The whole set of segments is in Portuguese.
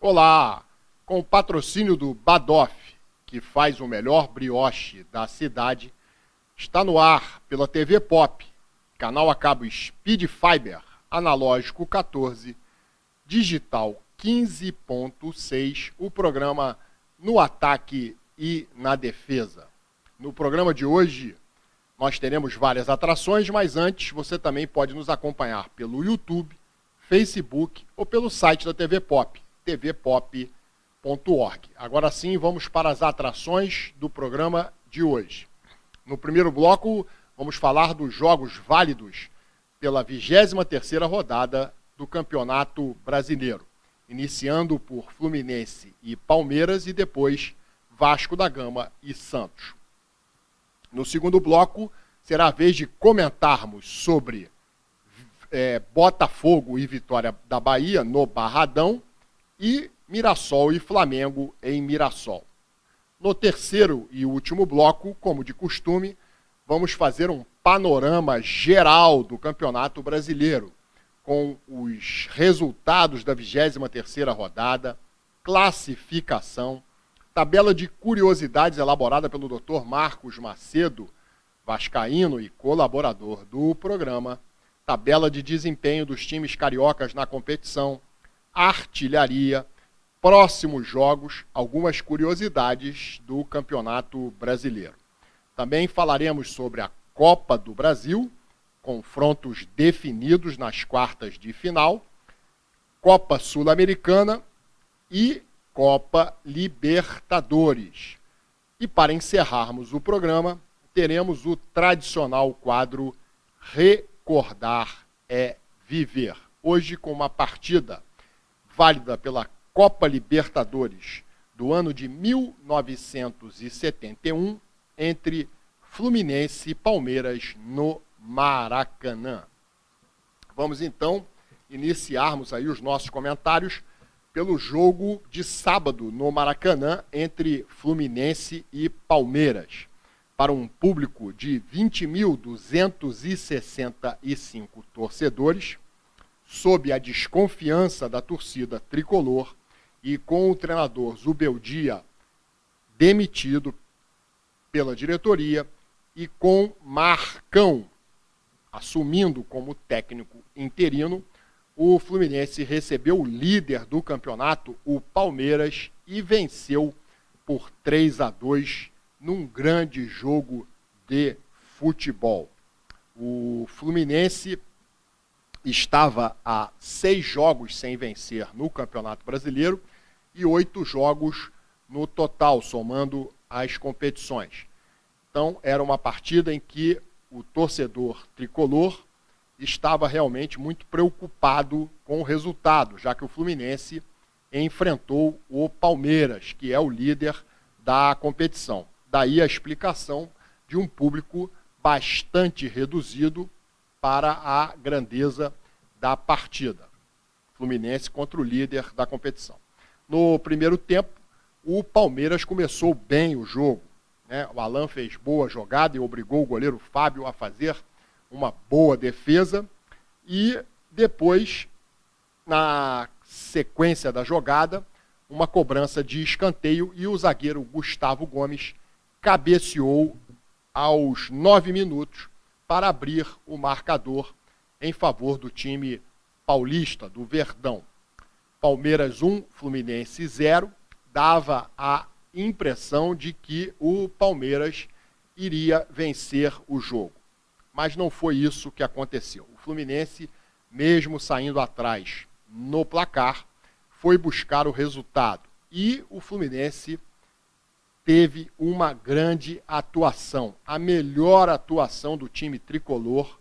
Olá! Com o patrocínio do Badoff, que faz o melhor brioche da cidade, está no ar pela TV Pop, canal a cabo Speed Fiber, analógico 14, digital 15.6, o programa No Ataque e na Defesa. No programa de hoje, nós teremos várias atrações, mas antes você também pode nos acompanhar pelo YouTube, Facebook ou pelo site da TV Pop, tvpop.org. Agora sim, vamos para as atrações do programa de hoje. No primeiro bloco, vamos falar dos jogos válidos pela 23ª rodada do Campeonato Brasileiro, iniciando por Fluminense e Palmeiras e depois Vasco da Gama e Santos. No segundo bloco, será a vez de comentarmos sobre Botafogo e Vitória da Bahia no Barradão e Mirassol e Flamengo em Mirassol. No terceiro e último bloco, como de costume, vamos fazer um panorama geral do Campeonato Brasileiro, com os resultados da 23ª rodada, classificação, tabela de curiosidades elaborada pelo Dr. Marcos Macedo, vascaíno e colaborador do programa, tabela de desempenho dos times cariocas na competição, artilharia, próximos jogos, algumas curiosidades do Campeonato Brasileiro. Também falaremos sobre a Copa do Brasil, confrontos definidos nas quartas de final, Copa Sul-Americana e Copa Libertadores. E para encerrarmos o programa, teremos o tradicional quadro Recordar é Viver. Hoje com uma partida válida pela Copa Libertadores do ano de 1971 entre Fluminense e Palmeiras no Maracanã. Vamos então iniciarmos aí os nossos comentários pelo jogo de sábado no Maracanã entre Fluminense e Palmeiras, para um público de 20.265 torcedores, sob a desconfiança da torcida tricolor e com o treinador Zubeldia demitido pela diretoria e com Marcão assumindo como técnico interino, o Fluminense recebeu o líder do campeonato, o Palmeiras, e venceu por 3-2 num grande jogo de futebol. O Fluminense estava a 6 jogos sem vencer no Campeonato Brasileiro e 8 jogos no total, somando as competições. Então, era uma partida em que o torcedor tricolor estava realmente muito preocupado com o resultado, já que o Fluminense enfrentou o Palmeiras, que é o líder da competição. Daí a explicação de um público bastante reduzido para a grandeza da partida. Fluminense contra o líder da competição. No primeiro tempo, o Palmeiras começou bem o jogo, né? O Alan fez boa jogada e obrigou o goleiro Fábio a fazer uma boa defesa. E depois, na sequência da jogada, uma cobrança de escanteio e o zagueiro Gustavo Gomes cabeceou aos 9 minutos para abrir o marcador em favor do time paulista, do Verdão. Palmeiras 1, Fluminense 0, dava a impressão de que o Palmeiras iria vencer o jogo. Mas não foi isso que aconteceu. O Fluminense, mesmo saindo atrás no placar, foi buscar o resultado. E o Fluminense teve uma grande atuação, a melhor atuação do time tricolor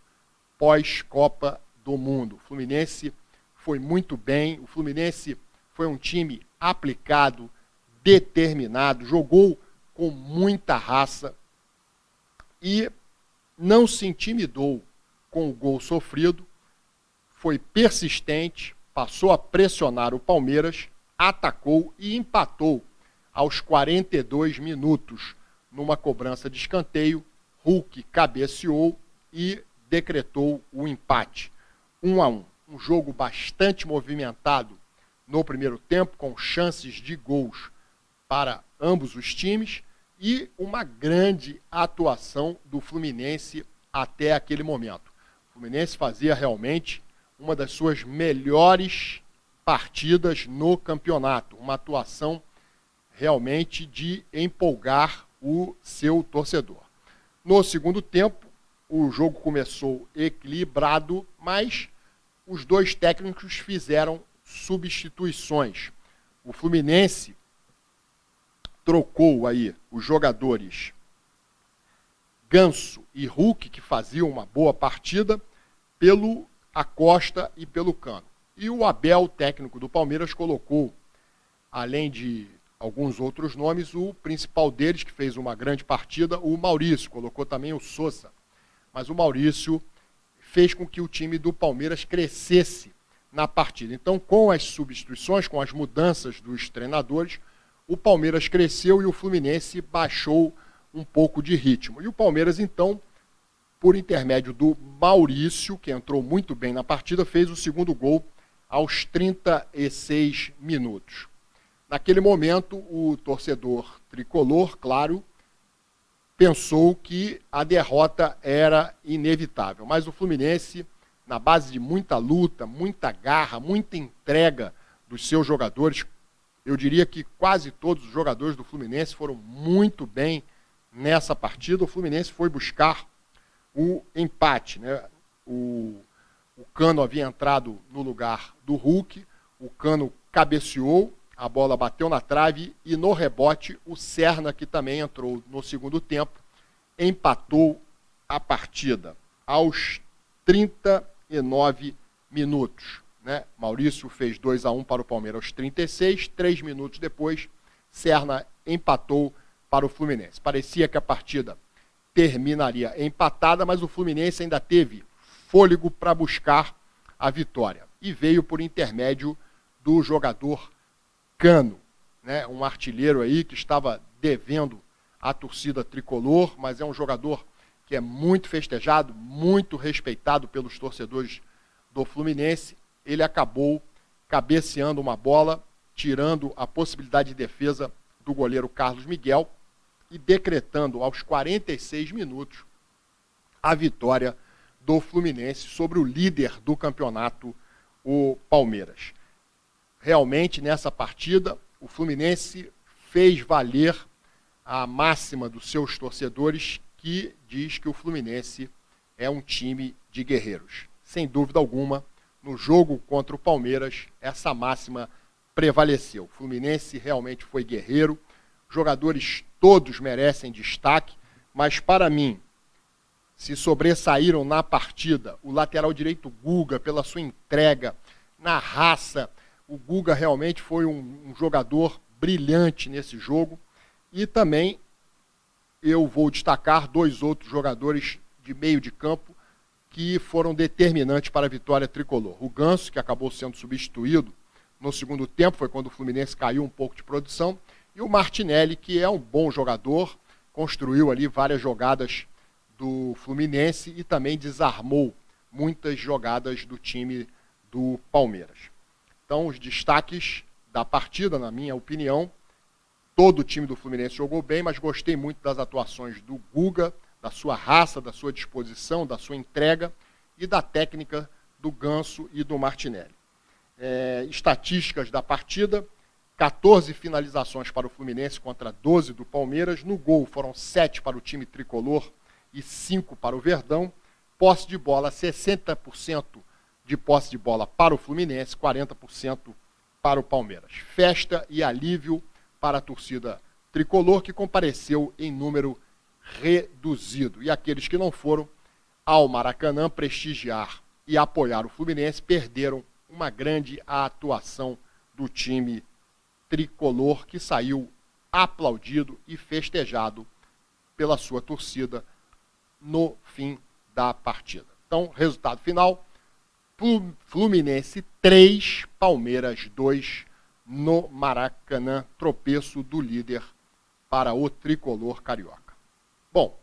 pós-Copa do Mundo. O Fluminense foi muito bem, o Fluminense foi um time aplicado, determinado, jogou com muita raça e não se intimidou com o gol sofrido, foi persistente, passou a pressionar o Palmeiras, atacou e empatou aos 42 minutos, numa cobrança de escanteio. Hulk cabeceou e decretou o empate. 1-1. Um jogo bastante movimentado no primeiro tempo, com chances de gols para ambos os times e uma grande atuação do Fluminense até aquele momento. O Fluminense fazia realmente uma das suas melhores partidas no campeonato, uma atuação realmente de empolgar o seu torcedor. No segundo tempo, o jogo começou equilibrado, mas os dois técnicos fizeram substituições. O Fluminense trocou aí os jogadores Ganso e Hulk, que faziam uma boa partida, pelo Acosta e pelo Cano. E o Abel, técnico do Palmeiras, colocou, além de alguns outros nomes, o principal deles, que fez uma grande partida, o Maurício. Colocou também o Sousa. Mas o Maurício fez com que o time do Palmeiras crescesse na partida. Então, com as substituições, com as mudanças dos treinadores, o Palmeiras cresceu e o Fluminense baixou um pouco de ritmo. E o Palmeiras, então, por intermédio do Maurício, que entrou muito bem na partida, fez o segundo gol aos 36 minutos. Naquele momento, o torcedor tricolor, claro, pensou que a derrota era inevitável. Mas o Fluminense, na base de muita luta, muita garra, muita entrega dos seus jogadores, eu diria que quase todos os jogadores do Fluminense foram muito bem nessa partida. O Fluminense foi buscar o empate, né? O Cano havia entrado no lugar do Hulk, o Cano cabeceou, a bola bateu na trave e no rebote o Serna, que também entrou no segundo tempo, empatou a partida aos 39 minutos. Né? Maurício fez 2-1 para o Palmeiras aos 36, 3 minutos depois, Serna empatou para o Fluminense. Parecia que a partida terminaria empatada, mas o Fluminense ainda teve fôlego para buscar a vitória. E veio por intermédio do jogador Cano, né? Um artilheiro aí que estava devendo à torcida tricolor, mas é um jogador que é muito festejado, muito respeitado pelos torcedores do Fluminense. Ele acabou cabeceando uma bola, tirando a possibilidade de defesa do goleiro Carlos Miguel e decretando aos 46 minutos a vitória do Fluminense sobre o líder do campeonato, o Palmeiras. Realmente, nessa partida, o Fluminense fez valer a máxima dos seus torcedores, que diz que o Fluminense é um time de guerreiros. Sem dúvida alguma, no jogo contra o Palmeiras, essa máxima prevaleceu. O Fluminense realmente foi guerreiro, jogadores todos merecem destaque, mas para mim, se sobressaíram na partida o lateral direito Guga, pela sua entrega, na raça. O Guga realmente foi um jogador brilhante nesse jogo. E também eu vou destacar dois outros jogadores de meio de campo que foram determinantes para a vitória tricolor. O Ganso, que acabou sendo substituído no segundo tempo, foi quando o Fluminense caiu um pouco de produção, e o Martinelli, que é um bom jogador, construiu ali várias jogadas do Fluminense e também desarmou muitas jogadas do time do Palmeiras. Então, os destaques da partida, na minha opinião, todo o time do Fluminense jogou bem, mas gostei muito das atuações do Guga, da sua raça, da sua disposição, da sua entrega e da técnica do Ganso e do Martinelli. Estatísticas da partida: 14 finalizações para o Fluminense contra 12 do Palmeiras. No gol foram 7 para o time tricolor e 5 para o Verdão. Posse de bola, 60% de posse de bola para o Fluminense, 40% para o Palmeiras. Festa e alívio para a torcida tricolor, que compareceu em número reduzido. E aqueles que não foram ao Maracanã prestigiar e apoiar o Fluminense perderam uma grande atuação do time tricolor, que saiu aplaudido e festejado pela sua torcida no fim da partida. Então, resultado final: Fluminense 3, Palmeiras 2 no Maracanã, tropeço do líder para o tricolor carioca. Bom,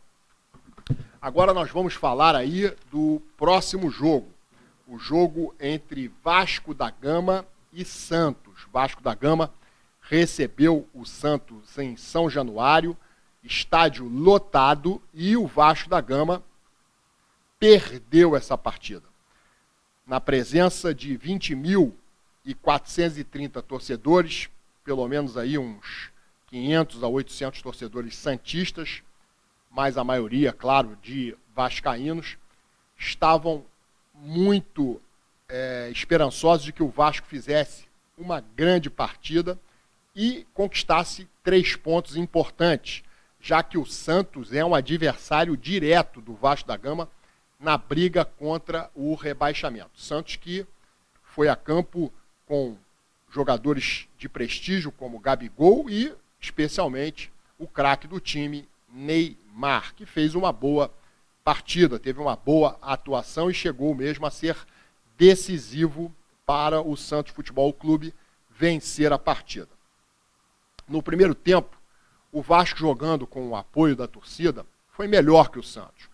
agora nós vamos falar aí do próximo jogo, o jogo entre Vasco da Gama e Santos, minutos. Vasco da Gama recebeu o Santos em São Januário, estádio lotado, e o Vasco da Gama perdeu essa partida. Na presença de 20.430 torcedores, pelo menos aí uns 500 a 800 torcedores santistas, mas a maioria, claro, de vascaínos, estavam muito esperançosos de que o Vasco fizesse uma grande partida e conquistasse 3 pontos importantes, já que o Santos é um adversário direto do Vasco da Gama na briga contra o rebaixamento. Santos que foi a campo com jogadores de prestígio como Gabigol e, especialmente, o craque do time, Neymar, que fez uma boa partida, teve uma boa atuação e chegou mesmo a ser decisivo para o Santos Futebol Clube vencer a partida. No primeiro tempo, o Vasco, jogando com o apoio da torcida, foi melhor que o Santos.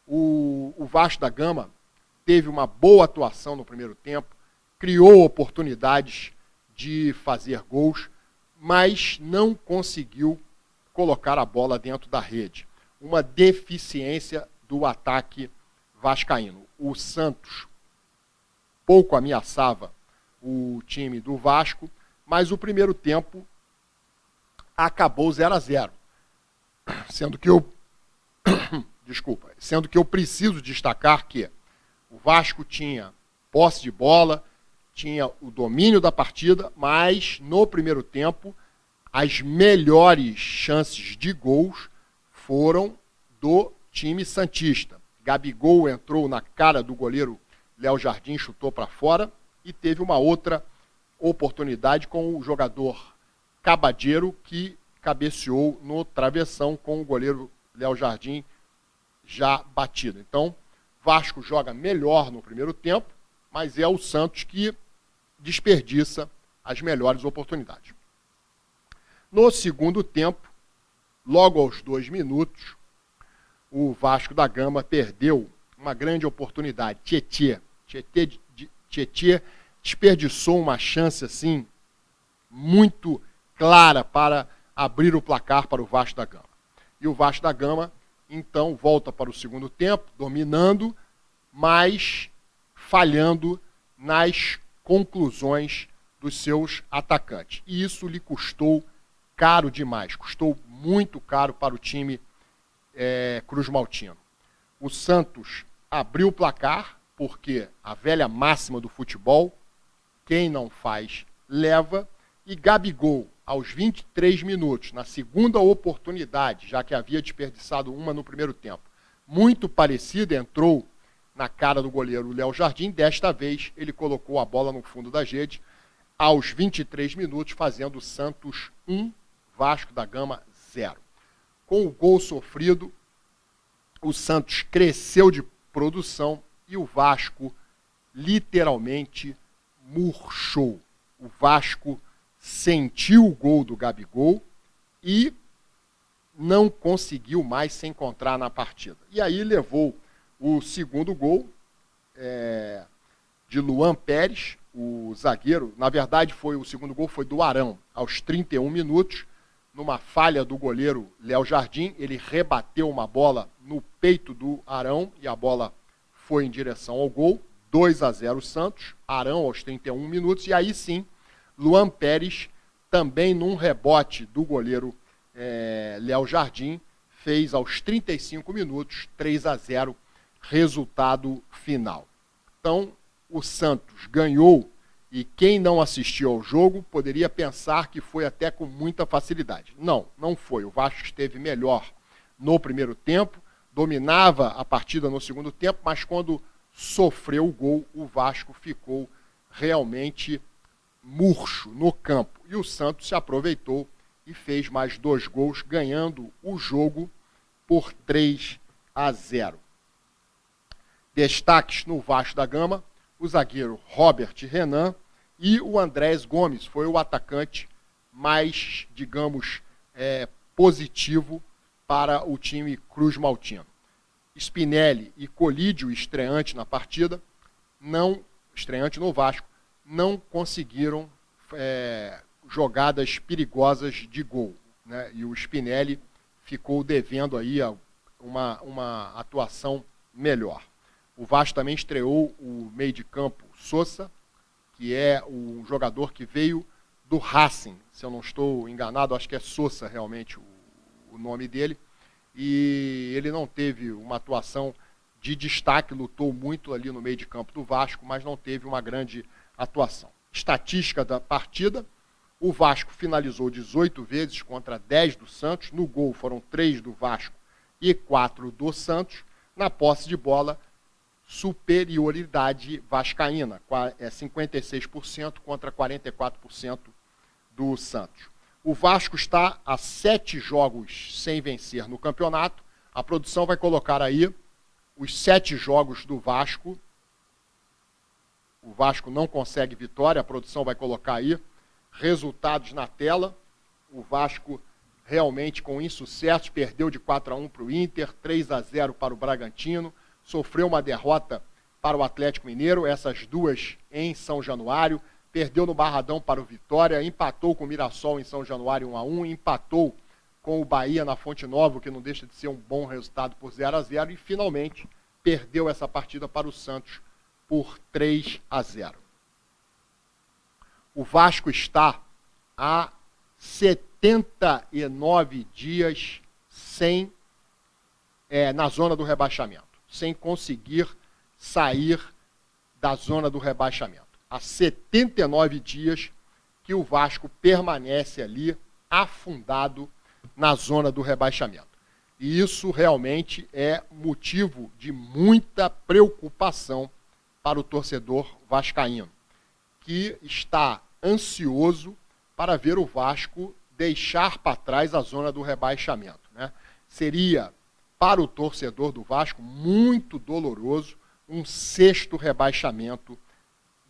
O Vasco da Gama teve uma boa atuação no primeiro tempo, criou oportunidades de fazer gols, mas não conseguiu colocar a bola dentro da rede. Uma deficiência do ataque vascaíno. O Santos pouco ameaçava o time do Vasco, mas o primeiro tempo acabou 0-0. Sendo que eu preciso destacar que o Vasco tinha posse de bola, tinha o domínio da partida, mas no primeiro tempo as melhores chances de gols foram do time santista. Gabigol entrou na cara do goleiro Léo Jardim, chutou para fora, e teve uma outra oportunidade com o jogador Cabadeiro, que cabeceou no travessão com o goleiro Léo Jardim já batido. Então, Vasco joga melhor no primeiro tempo, mas é o Santos que desperdiça as melhores oportunidades. No segundo tempo, logo aos 2 minutos, o Vasco da Gama perdeu uma grande oportunidade. Tietê desperdiçou uma chance assim muito clara para abrir o placar para o Vasco da Gama. E o Vasco da Gama, então, volta para o segundo tempo, dominando, mas falhando nas conclusões dos seus atacantes. E isso lhe custou caro demais, custou muito caro para o time cruzmaltino. O Santos abriu o placar, porque a velha máxima do futebol, quem não faz, leva, e Gabigol, aos 23 minutos, na segunda oportunidade, já que havia desperdiçado uma no primeiro tempo, muito parecida, entrou na cara do goleiro Léo Jardim. Desta vez, ele colocou a bola no fundo da rede, aos 23 minutos, fazendo o Santos 1, Vasco da Gama 0. Com o gol sofrido, o Santos cresceu de produção e o Vasco literalmente murchou. O Vasco sentiu o gol do Gabigol e não conseguiu mais se encontrar na partida. E aí levou o segundo gol de Luan Pérez, o zagueiro. Na verdade, o segundo gol foi do Arão, aos 31 minutos, numa falha do goleiro Léo Jardim. Ele rebateu uma bola no peito do Arão e a bola foi em direção ao gol. 2-0 Santos, Arão aos 31 minutos, e aí sim, Luan Pérez, também num rebote do goleiro Léo Jardim, fez aos 35 minutos, 3-0, resultado final. Então, o Santos ganhou, e quem não assistiu ao jogo poderia pensar que foi até com muita facilidade. Não, não foi. O Vasco esteve melhor no primeiro tempo, dominava a partida no segundo tempo, mas quando sofreu o gol, o Vasco ficou realmente murcho no campo. E o Santos se aproveitou e fez mais 2 gols, ganhando o jogo por 3-0. Destaques no Vasco da Gama: o zagueiro Robert Renan e o Andrés Gomes, foi o atacante mais, digamos, positivo para o time cruzmaltino. Spinelli e Colídio, estreante na partida, estreante no Vasco, não conseguiram jogadas perigosas de gol, né? E o Spinelli ficou devendo aí uma atuação melhor. O Vasco também estreou o meio de campo Sousa, que é um jogador que veio do Racing, se eu não estou enganado, acho que é Sousa realmente o nome dele, e ele não teve uma atuação de destaque, lutou muito ali no meio de campo do Vasco, mas não teve uma grande atuação. Estatística da partida: o Vasco finalizou 18 vezes contra 10 do Santos, no gol foram 3 do Vasco e 4 do Santos, na posse de bola, superioridade vascaína, 56% contra 44% do Santos. O Vasco está a 7 jogos sem vencer no campeonato. A produção vai colocar aí os 7 jogos do Vasco. O Vasco não consegue vitória, a produção vai colocar aí resultados na tela. O Vasco realmente com insucesso, perdeu de 4-1 para o Inter, 3-0 para o Bragantino, sofreu uma derrota para o Atlético Mineiro, essas duas em São Januário, perdeu no Barradão para o Vitória, empatou com o Mirassol em São Januário 1-1, empatou com o Bahia na Fonte Nova, que não deixa de ser um bom resultado por 0-0, e finalmente perdeu essa partida para o Santos por 3-0. O Vasco está há 79 dias na zona do rebaixamento, sem conseguir sair da zona do rebaixamento. Há 79 dias que o Vasco permanece ali afundado na zona do rebaixamento. E isso realmente é motivo de muita preocupação para o torcedor vascaíno, que está ansioso para ver o Vasco deixar para trás a zona do rebaixamento, né? Seria, para o torcedor do Vasco, muito doloroso um 6º rebaixamento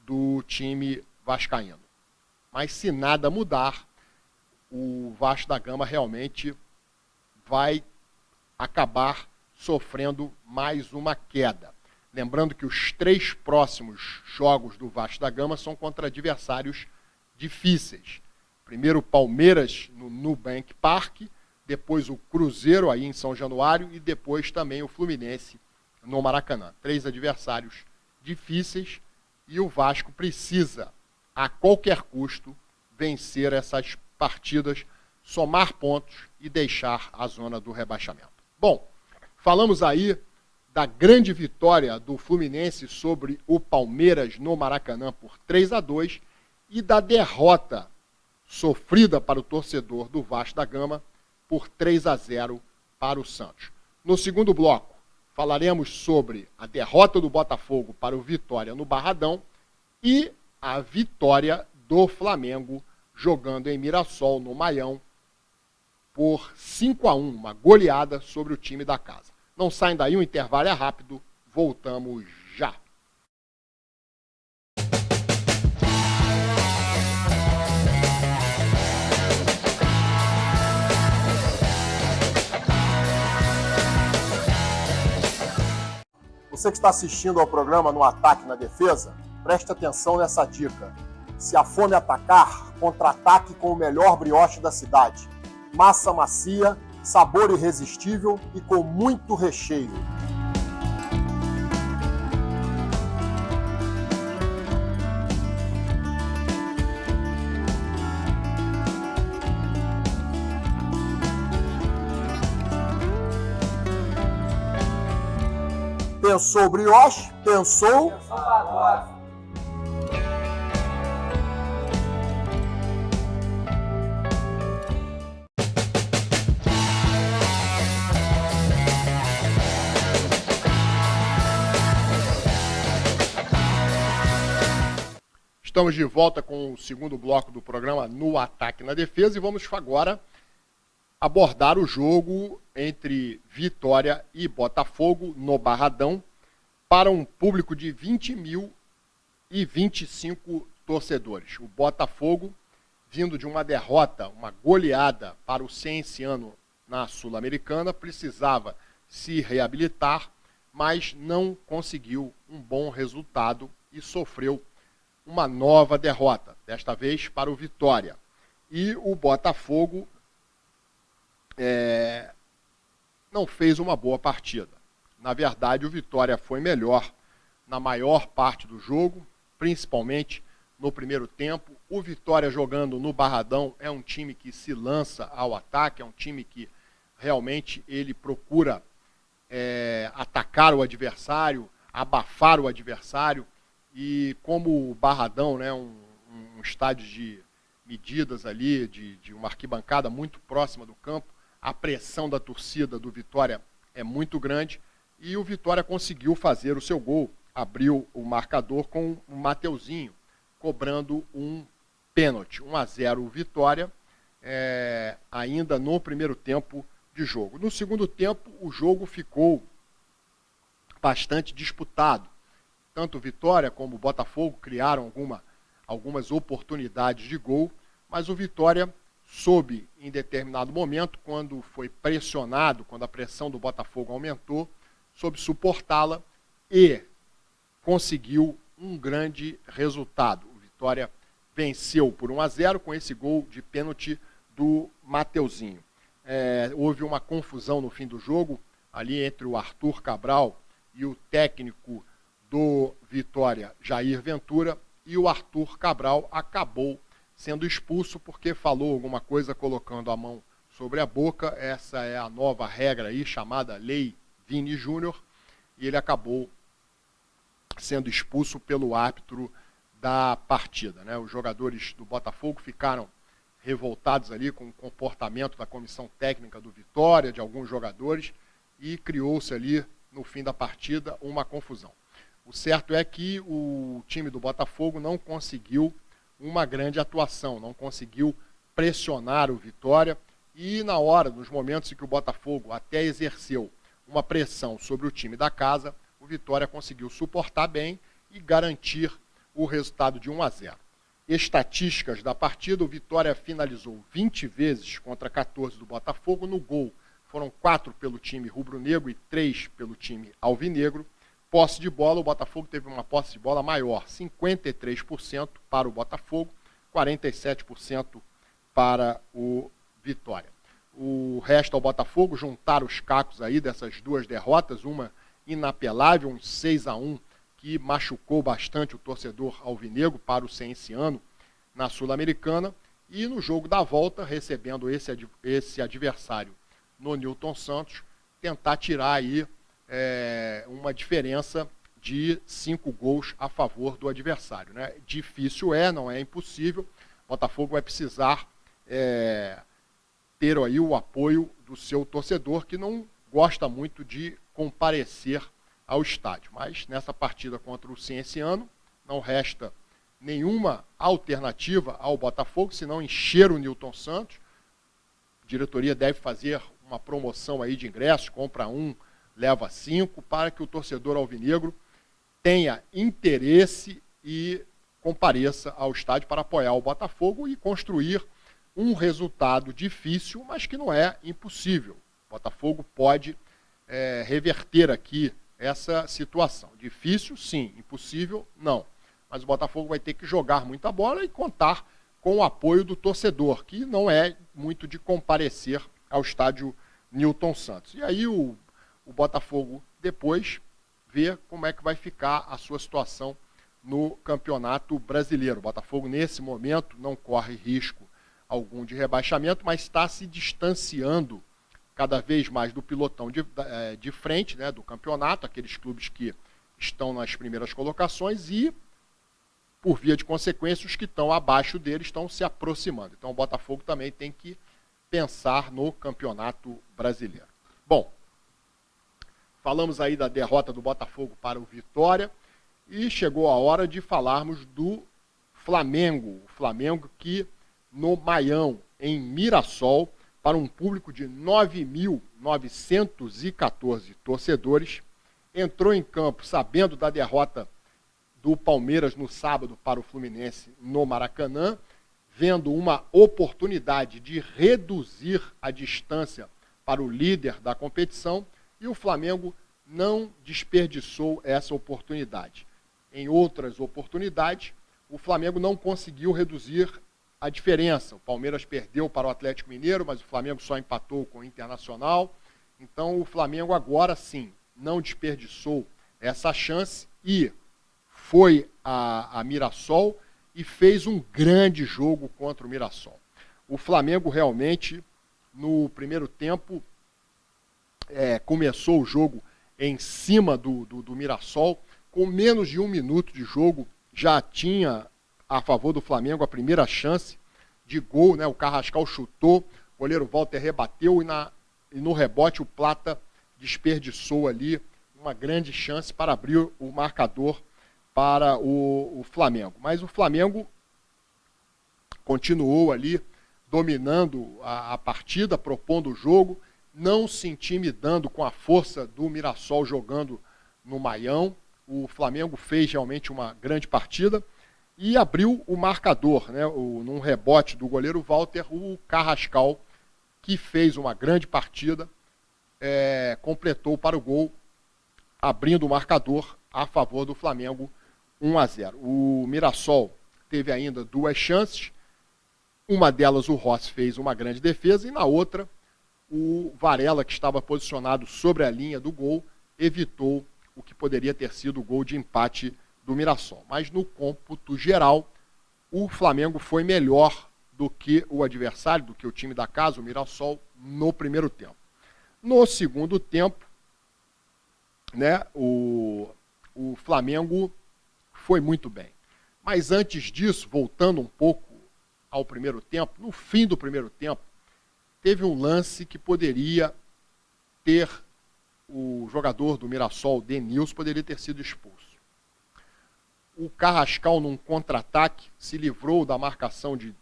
do time vascaíno. Mas se nada mudar, o Vasco da Gama realmente vai acabar sofrendo mais uma queda. Lembrando que os 3 próximos jogos do Vasco da Gama são contra adversários difíceis. Primeiro o Palmeiras no Nubank Park, depois o Cruzeiro aí em São Januário e depois também o Fluminense no Maracanã. 3 adversários difíceis e o Vasco precisa, a qualquer custo, vencer essas partidas, somar pontos e deixar a zona do rebaixamento. Bom, falamos aí da grande vitória do Fluminense sobre o Palmeiras no Maracanã por 3-2 e da derrota sofrida para o torcedor do Vasco da Gama por 3-0 para o Santos. No segundo bloco, falaremos sobre a derrota do Botafogo para o Vitória no Barradão e a vitória do Flamengo jogando em Mirassol, no Maião, por 5-1, uma goleada sobre o time da casa. Não saem daí, o intervalo é rápido, voltamos já. Você que está assistindo ao programa No Ataque na Defesa, preste atenção nessa dica. Se a fome atacar, contra-ataque com o melhor brioche da cidade. Massa macia, sabor irresistível e com muito recheio. Pensou brioche? Pensou pagode. Estamos de volta com o segundo bloco do programa No Ataque na Defesa e vamos agora abordar o jogo entre Vitória e Botafogo no Barradão para um público de 20.025 torcedores. O Botafogo, vindo de uma derrota, uma goleada para o Cienciano na Sul-Americana, precisava se reabilitar, mas não conseguiu um bom resultado e sofreu uma nova derrota, desta vez para o Vitória. E o Botafogo não fez uma boa partida. Na verdade, o Vitória foi melhor na maior parte do jogo, principalmente no primeiro tempo. O Vitória jogando no Barradão é um time que se lança ao ataque, é um time que realmente ele procura atacar o adversário, abafar o adversário, e como o Barradão, né, um estádio de medidas ali, de uma arquibancada muito próxima do campo, a pressão da torcida do Vitória é muito grande, e o Vitória conseguiu fazer o seu gol, abriu o marcador com o Mateuzinho, cobrando um pênalti, 1-0 Vitória, ainda no primeiro tempo de jogo. No segundo tempo, o jogo ficou bastante disputado. Tanto o Vitória como o Botafogo criaram algumas oportunidades de gol, mas o Vitória soube, em determinado momento, quando foi pressionado, quando a pressão do Botafogo aumentou, soube suportá-la e conseguiu um grande resultado. O Vitória venceu por 1-0 com esse gol de pênalti do Mateuzinho. Houve uma confusão no fim do jogo, ali entre o Arthur Cabral e o técnico do Vitória, Jair Ventura, e o Arthur Cabral acabou sendo expulso porque falou alguma coisa colocando a mão sobre a boca. Essa é a nova regra aí, chamada Lei Vini Júnior, e ele acabou sendo expulso pelo árbitro da partida, né? Os jogadores do Botafogo ficaram revoltados ali com o comportamento da comissão técnica do Vitória, de alguns jogadores, e criou-se ali, no fim da partida, uma confusão. O certo é que o time do Botafogo não conseguiu uma grande atuação, não conseguiu pressionar o Vitória, e nos momentos em que o Botafogo até exerceu uma pressão sobre o time da casa, o Vitória conseguiu suportar bem e garantir o resultado de 1-0. Estatísticas da partida: o Vitória finalizou 20 vezes contra 14 do Botafogo. No gol foram 4 pelo time rubro-negro e 3 pelo time alvinegro. Posse de bola: o Botafogo teve uma posse de bola maior, 53% para o Botafogo, 47% para o Vitória. O resto ao Botafogo, juntar os cacos aí dessas duas derrotas, uma inapelável, um 6-1, que machucou bastante o torcedor alvinegro para o Cienciano na Sul-Americana, e no jogo da volta, recebendo esse adversário no Newton Santos, tentar tirar aí uma diferença de 5 gols a favor do adversário, né? Difícil não é impossível. O Botafogo vai precisar ter aí o apoio do seu torcedor, que não gosta muito de comparecer ao estádio. Mas nessa partida contra o Cienciano, não resta nenhuma alternativa ao Botafogo, senão encher o Newton Santos. A diretoria deve fazer uma promoção aí de ingressos, compra 1, leva 5, para que o torcedor alvinegro tenha interesse e compareça ao estádio para apoiar o Botafogo e construir um resultado difícil, mas que não é impossível. O Botafogo pode reverter aqui essa situação. Difícil, sim. Impossível, não. Mas o Botafogo vai ter que jogar muita bola e contar com o apoio do torcedor, que não é muito de comparecer ao estádio Newton Santos. E aí o Botafogo depois vê como é que vai ficar a sua situação no Campeonato Brasileiro. O Botafogo, nesse momento, não corre risco algum de rebaixamento, mas está se distanciando cada vez mais do pilotão de frente, né, do campeonato, aqueles clubes que estão nas primeiras colocações, e, por via de consequência, os que estão abaixo dele estão se aproximando. Então o Botafogo também tem que pensar no Campeonato Brasileiro. Bom, falamos aí da derrota do Botafogo para o Vitória, e chegou a hora de falarmos do Flamengo. O Flamengo que, no Maião, em Mirassol, para um público de 9.914 torcedores, entrou em campo sabendo da derrota do Palmeiras no sábado para o Fluminense no Maracanã, vendo uma oportunidade de reduzir a distância para o líder da competição, e o Flamengo não desperdiçou essa oportunidade. Em outras oportunidades, o Flamengo não conseguiu reduzir a diferença. O Palmeiras perdeu para o Atlético Mineiro, mas o Flamengo só empatou com o Internacional. Então o Flamengo agora sim não desperdiçou essa chance e foi a Mirassol e fez um grande jogo contra o Mirassol. O Flamengo realmente, no primeiro tempo, começou o jogo em cima do Mirassol. Com menos de 1 minuto de jogo, já tinha a favor do Flamengo a primeira chance de gol, né? O Carrascal chutou, o goleiro Walter rebateu e no rebote o Plata desperdiçou ali uma grande chance para abrir o marcador para o Flamengo. Mas o Flamengo continuou ali dominando a partida, propondo o jogo, não se intimidando com a força do Mirassol jogando no Maião. O Flamengo fez realmente uma grande partida e abriu o marcador, né? Num rebote do goleiro Walter, o Carrascal, que fez uma grande partida, completou para o gol, abrindo o marcador a favor do Flamengo, 1-0. O Mirassol teve ainda 2 chances, uma delas o Rossi fez uma grande defesa e na outra o Varela, que estava posicionado sobre a linha do gol, evitou o que poderia ter sido o gol de empate do Mirassol. Mas no cômputo geral, o Flamengo foi melhor do que o adversário, do que o time da casa, o Mirassol, no primeiro tempo. No segundo tempo, né, o Flamengo foi muito bem. Mas antes disso, voltando um pouco ao primeiro tempo, no fim do primeiro tempo, teve um lance que poderia ter o jogador do Mirassol, Denilson, poderia ter sido expulso. O Carrascal, num contra-ataque, se livrou da marcação de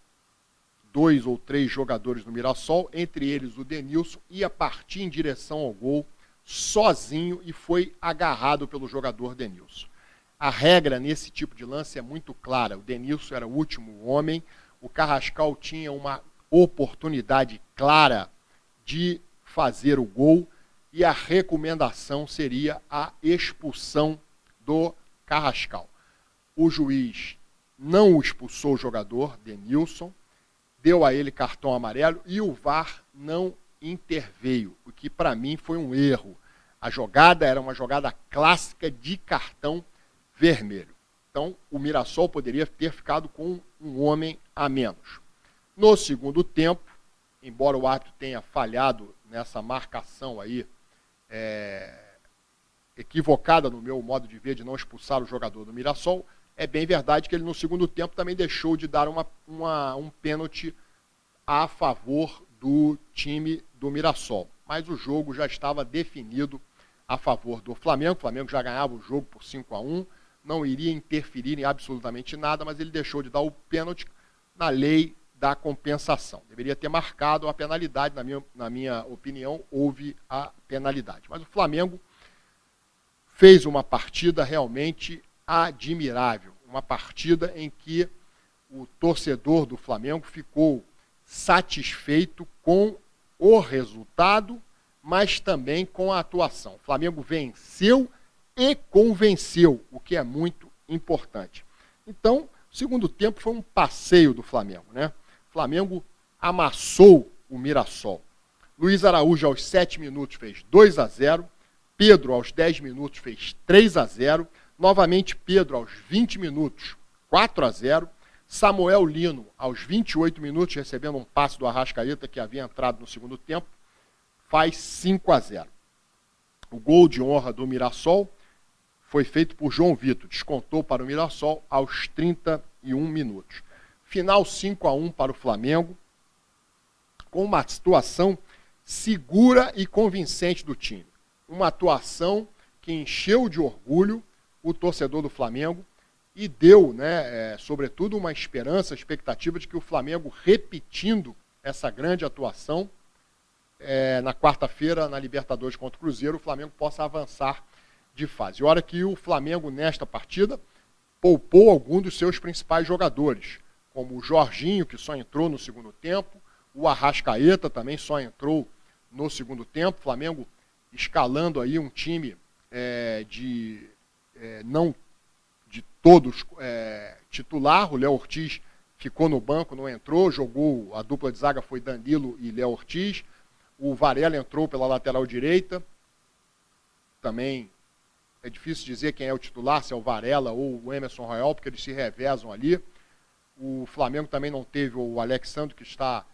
2 ou 3 jogadores do Mirassol, entre eles o Denilson, ia partir em direção ao gol sozinho e foi agarrado pelo jogador Denilson. A regra nesse tipo de lance é muito clara. O Denilson era o último homem, o Carrascal tinha uma oportunidade clara de fazer o gol e a recomendação seria a expulsão do Carrascal. O juiz não expulsou o jogador, Denilson, deu a ele cartão amarelo e o VAR não interveio, o que para mim foi um erro. A jogada era uma jogada clássica de cartão vermelho. Então, o Mirassol poderia ter ficado com um homem a menos. No segundo tempo, embora o árbitro tenha falhado nessa marcação aí, equivocada no meu modo de ver de não expulsar o jogador do Mirassol, é bem verdade que ele no segundo tempo também deixou de dar um pênalti a favor do time do Mirassol. Mas o jogo já estava definido a favor do Flamengo. O Flamengo já ganhava o jogo por 5-1, não iria interferir em absolutamente nada, mas ele deixou de dar o pênalti na lei da compensação. Deveria ter marcado a penalidade, na minha opinião, houve a penalidade. Mas o Flamengo fez uma partida realmente admirável, uma partida em que o torcedor do Flamengo ficou satisfeito com o resultado, mas também com a atuação. O Flamengo venceu e convenceu, o que é muito importante. Então, o segundo tempo foi um passeio do Flamengo, né? O Flamengo amassou o Mirassol. Luiz Araújo, aos 7 minutos, fez 2-0. Pedro, aos 10 minutos, fez 3-0. Novamente, Pedro, aos 20 minutos, 4-0. Samuel Lino, aos 28 minutos, recebendo um passe do Arrascaeta, que havia entrado no segundo tempo, faz 5-0. O gol de honra do Mirassol foi feito por João Vitor. Descontou para o Mirassol aos 31 minutos. Final 5-1 para o Flamengo, com uma situação segura e convincente do time. Uma atuação que encheu de orgulho o torcedor do Flamengo e deu, sobretudo, uma esperança, expectativa de que o Flamengo, repetindo essa grande atuação, na quarta-feira, na Libertadores contra o Cruzeiro, o Flamengo possa avançar de fase. Hora que o Flamengo, nesta partida, poupou algum dos seus principais jogadores, como o Jorginho, que só entrou no segundo tempo, o Arrascaeta também só entrou no segundo tempo, o Flamengo escalando aí um time não de todos titular, o Léo Ortiz ficou no banco, não entrou, jogou, a dupla de zaga foi Danilo e Léo Ortiz, o Varela entrou pela lateral direita, também é difícil dizer quem é o titular, se é o Varela ou o Emerson Royal, porque eles se revezam ali. O Flamengo também não teve o Alexandre, que está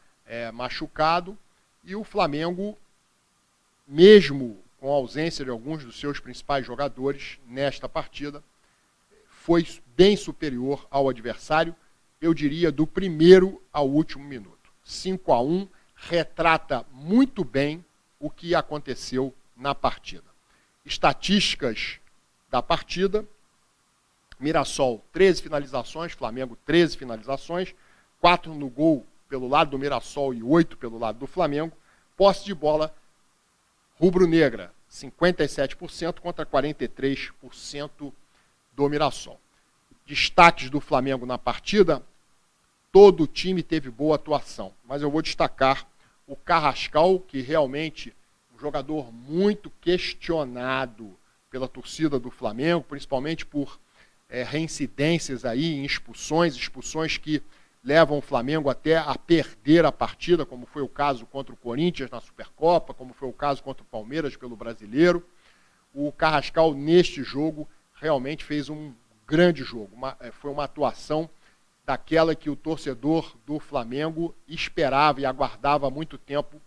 machucado, e o Flamengo, mesmo com a ausência de alguns dos seus principais jogadores nesta partida, foi bem superior ao adversário, eu diria, do primeiro ao último minuto. 5-1 retrata muito bem o que aconteceu na partida. Estatísticas da partida: Mirassol, 13 finalizações, Flamengo, 13 finalizações, 4 no gol pelo lado do Mirassol e 8 pelo lado do Flamengo. Posse de bola rubro-negra, 57% contra 43% do Mirassol. Destaques do Flamengo na partida: todo o time teve boa atuação, mas eu vou destacar o Carrascal, que realmente é um jogador muito questionado pela torcida do Flamengo, principalmente por reincidências aí em expulsões que levam o Flamengo até a perder a partida, como foi o caso contra o Corinthians na Supercopa, como foi o caso contra o Palmeiras pelo Brasileiro. O Carrascal, neste jogo, realmente fez um grande jogo. Foi uma atuação daquela que o torcedor do Flamengo esperava e aguardava há muito tempo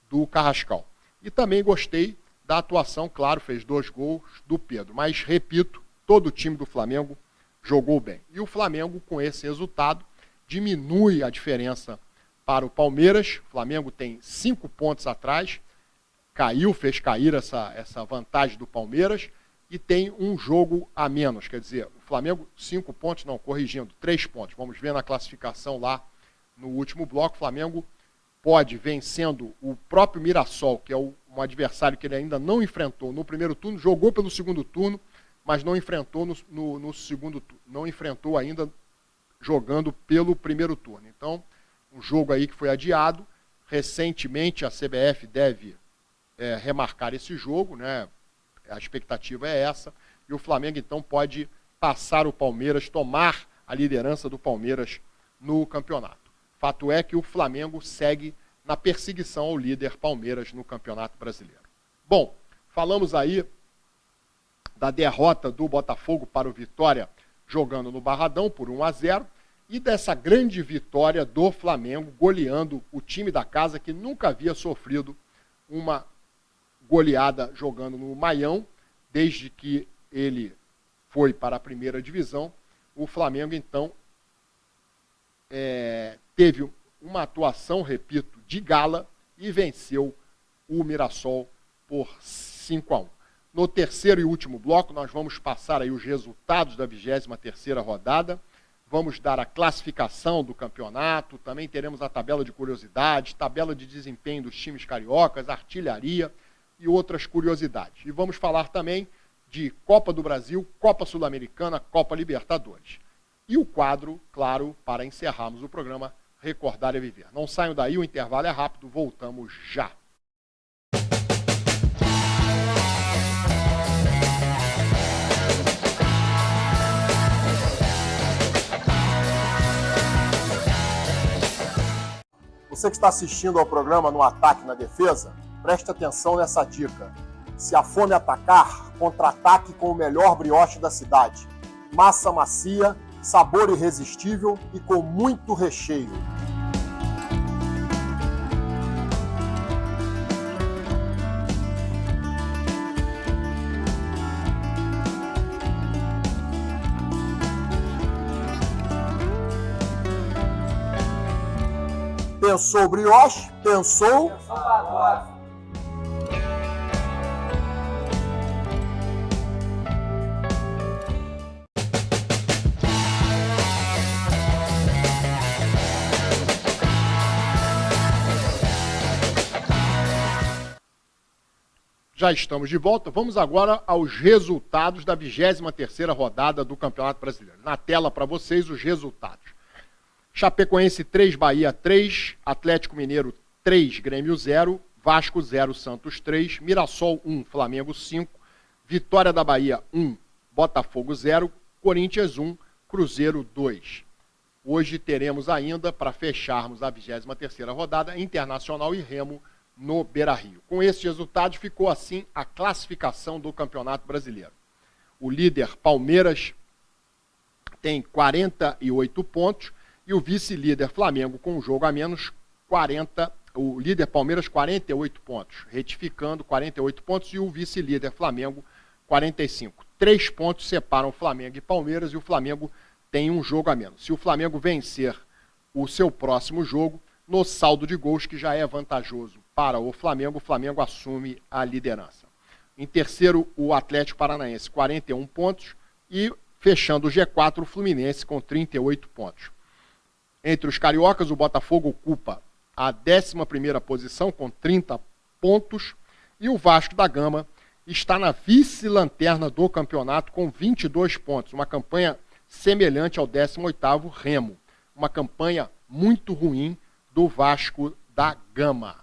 do Carrascal. E também gostei da atuação, claro, fez 2 gols, do Pedro. Mas, repito, todo o time do Flamengo jogou bem. E o Flamengo, com esse resultado, diminui a diferença para o Palmeiras. O Flamengo tem 5 pontos atrás, fez cair essa vantagem do Palmeiras, e tem um jogo a menos. Quer dizer, o Flamengo, 5 pontos, não, corrigindo, 3 pontos. Vamos ver na classificação lá no último bloco. O Flamengo pode, vencendo o próprio Mirassol, que é um adversário que ele ainda não enfrentou no primeiro turno, jogou pelo segundo turno, mas não enfrentou no segundo turno, não enfrentou ainda jogando pelo primeiro turno. Então, um jogo aí que foi adiado. Recentemente a CBF deve remarcar esse jogo, né? A expectativa é essa, e o Flamengo então pode passar o Palmeiras, tomar a liderança do Palmeiras no campeonato. Fato é que o Flamengo segue na perseguição ao líder Palmeiras no Campeonato Brasileiro. Bom, falamos aí da derrota do Botafogo para o Vitória, jogando no Barradão por 1-0, e dessa grande vitória do Flamengo, goleando o time da casa, que nunca havia sofrido uma goleada jogando no Maião, desde que ele foi para a primeira divisão. O Flamengo, então, teve uma atuação, repito, de gala, e venceu o Mirassol por 5-1. No terceiro e último bloco, nós vamos passar aí os resultados da 23ª rodada, vamos dar a classificação do campeonato, também teremos a tabela de curiosidades, tabela de desempenho dos times cariocas, artilharia e outras curiosidades. E vamos falar também de Copa do Brasil, Copa Sul-Americana, Copa Libertadores. E o quadro, claro, para encerrarmos o programa, Recordar é Viver. Não saiam daí, o intervalo é rápido, voltamos já. Você que está assistindo ao programa No Ataque na Defesa, preste atenção nessa dica. Se a fome atacar, contra-ataque com o melhor brioche da cidade. Massa macia, sabor irresistível e com muito recheio. Pensou brioche? Pensou pagote. Já estamos de volta. Vamos agora aos resultados da 23ª rodada do Campeonato Brasileiro. Na tela para vocês os resultados. Chapecoense 3, Bahia 3, Atlético Mineiro 3, Grêmio 0, Vasco 0, Santos 3, Mirassol 1, Flamengo 5, Vitória da Bahia 1, Botafogo 0, Corinthians 1, Cruzeiro 2. Hoje teremos ainda, para fecharmos a 23ª rodada, Internacional e Remo no Beira-Rio. Com esses resultados, ficou assim a classificação do Campeonato Brasileiro. O líder Palmeiras tem 48 pontos e o vice-líder Flamengo, com um jogo a menos, o líder Palmeiras 48 pontos, retificando 48 pontos, e o vice-líder Flamengo 45. 3 pontos separam Flamengo e Palmeiras, e o Flamengo tem um jogo a menos. Se o Flamengo vencer o seu próximo jogo, no saldo de gols, que já é vantajoso para o Flamengo assume a liderança. Em terceiro, o Atlético Paranaense, 41 pontos, e fechando o G4, o Fluminense com 38 pontos. Entre os cariocas, o Botafogo ocupa a 11ª posição com 30 pontos, e o Vasco da Gama está na vice-lanterna do campeonato com 22 pontos, uma campanha semelhante ao 18º Remo, uma campanha muito ruim do Vasco da Gama.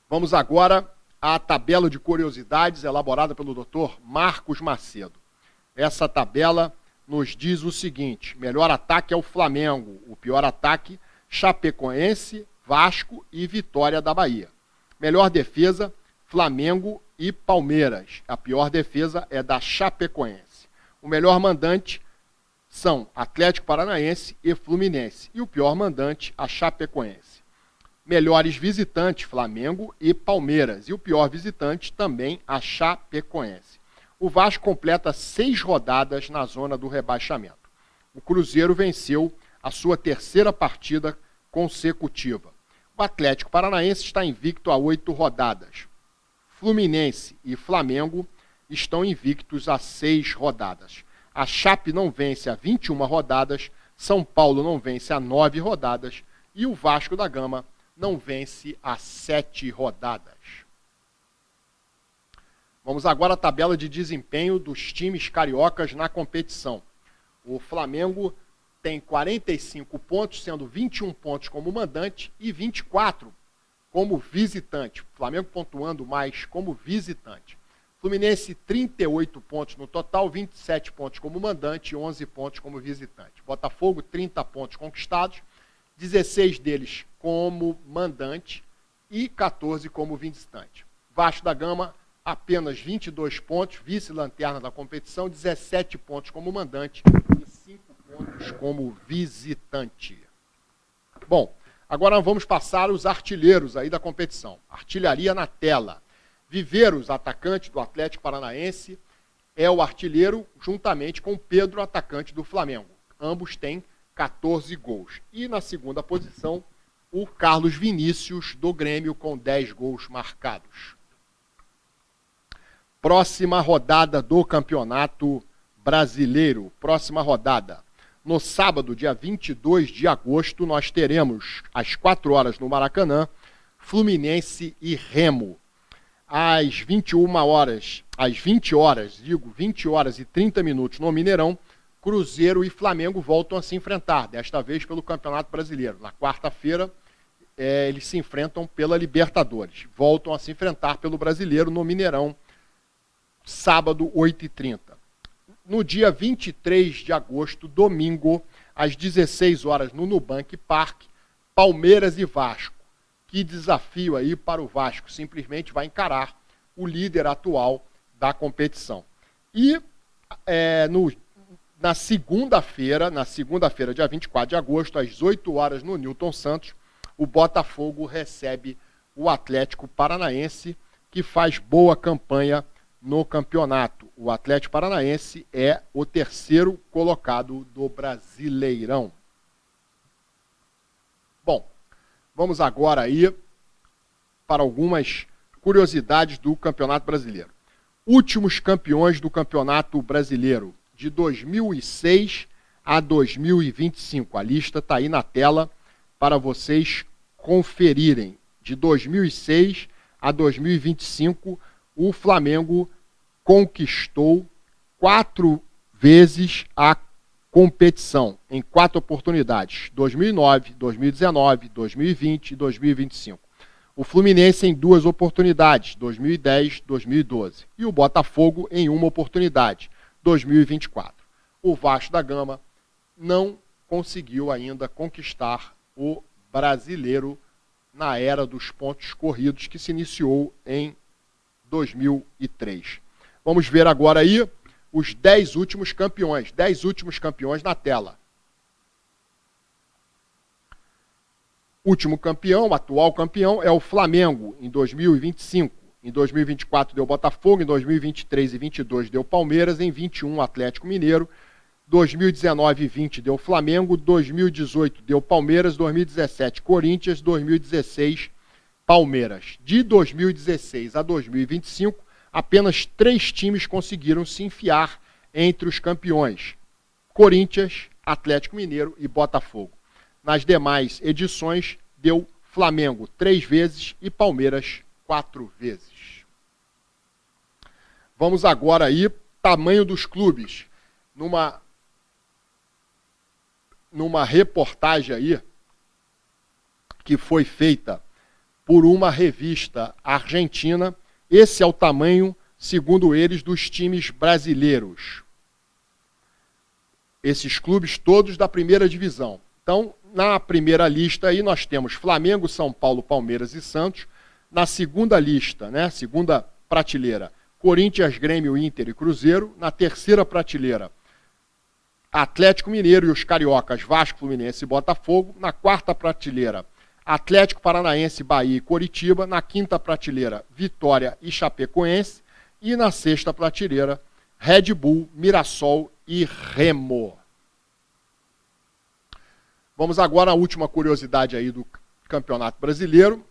Vamos agora à tabela de curiosidades elaborada pelo Dr. Marcos Macedo. Essa tabela nos diz o seguinte: melhor ataque é o Flamengo, o pior ataque, Chapecoense, Vasco e Vitória da Bahia. Melhor defesa, Flamengo e Palmeiras. A pior defesa é da Chapecoense. O melhor mandante são Atlético Paranaense e Fluminense. E o pior mandante, a Chapecoense. Melhores visitantes, Flamengo e Palmeiras. E o pior visitante, também a Chapecoense. O Vasco completa 6 rodadas na zona do rebaixamento. O Cruzeiro venceu a sua 3ª partida consecutiva. O Atlético Paranaense está invicto a 8 rodadas. Fluminense e Flamengo estão invictos a 6 rodadas. A Chape não vence a 21 rodadas, São Paulo não vence a 9 rodadas e o Vasco da Gama não vence a 7 rodadas. Vamos agora à tabela de desempenho dos times cariocas na competição. O Flamengo tem 45 pontos, sendo 21 pontos como mandante e 24 como visitante. O Flamengo pontuando mais como visitante. Fluminense, 38 pontos no total, 27 pontos como mandante e 11 pontos como visitante. Botafogo, 30 pontos conquistados, 16 deles como mandante e 14 como visitante. Vasco da Gama, apenas 22 pontos, vice-lanterna da competição, 17 pontos como mandante e 5 pontos como visitante. Bom, agora vamos passar os artilheiros aí da competição. Artilharia na tela. Viveiros, atacante do Atlético Paranaense, é o artilheiro juntamente com Pedro, atacante do Flamengo. Ambos têm 14 gols. E na segunda posição, o Carlos Vinícius, do Grêmio, com 10 gols marcados. Próxima rodada do Campeonato Brasileiro. Próxima rodada. No sábado, dia 22 de agosto, nós teremos, às 4 horas no Maracanã, Fluminense e Remo. Às 20 horas e 30 minutos no Mineirão, Cruzeiro e Flamengo voltam a se enfrentar, desta vez pelo Campeonato Brasileiro. Na quarta-feira, eles se enfrentam pela Libertadores. Voltam a se enfrentar pelo Brasileiro no Mineirão, sábado, 8h30. No dia 23 de agosto, domingo, às 16 horas, no Nubank Park, Palmeiras e Vasco. Que desafio aí para o Vasco, simplesmente vai encarar o líder atual da competição. E na segunda-feira, dia 24 de agosto, às 8 horas, no Newton Santos, o Botafogo recebe o Atlético Paranaense, que faz boa campanha no campeonato. O Atlético Paranaense é o 3º colocado do Brasileirão. Bom, vamos agora aí para algumas curiosidades do Campeonato Brasileiro. Últimos campeões do Campeonato Brasileiro, de 2006 a 2025. A lista está aí na tela para vocês conferirem. De 2006 a 2025, o Flamengo conquistou 4 vezes a competição, em 4 oportunidades, 2009, 2019, 2020 e 2025. O Fluminense em 2 oportunidades, 2010, 2012. E o Botafogo em 1 oportunidade, 2024. o Vasco da Gama não conseguiu ainda conquistar o Brasileiro na era dos pontos corridos, que se iniciou em 2003. Vamos ver agora aí os 10 últimos campeões. 10 últimos campeões na tela. Último campeão, atual campeão, é o Flamengo, em 2025. Em 2024 deu Botafogo, em 2023 e 2022 deu Palmeiras, em 2021 Atlético Mineiro, 2019 e 2020 deu Flamengo, 2018 deu Palmeiras, 2017 Corinthians, 2016 Palmeiras. De 2016 a 2025, apenas 3 times conseguiram se enfiar entre os campeões: Corinthians, Atlético Mineiro e Botafogo. Nas demais edições, deu Flamengo 3 vezes e Palmeiras 4 vezes. Vamos agora aí, tamanho dos clubes. Numa reportagem aí, que foi feita por uma revista argentina, esse é o tamanho, segundo eles, dos times brasileiros. Esses clubes todos da primeira divisão. Então, na primeira lista aí nós temos Flamengo, São Paulo, Palmeiras e Santos. Na segunda lista, né, segunda prateleira, Corinthians, Grêmio, Inter e Cruzeiro. Na terceira prateleira, Atlético Mineiro e os cariocas, Vasco, Fluminense e Botafogo. Na quarta prateleira, Atlético Paranaense, Bahia e Coritiba. Na quinta prateleira, Vitória e Chapecoense. E na sexta prateleira, Red Bull, Mirassol e Remo. Vamos agora à última curiosidade aí do Campeonato Brasileiro.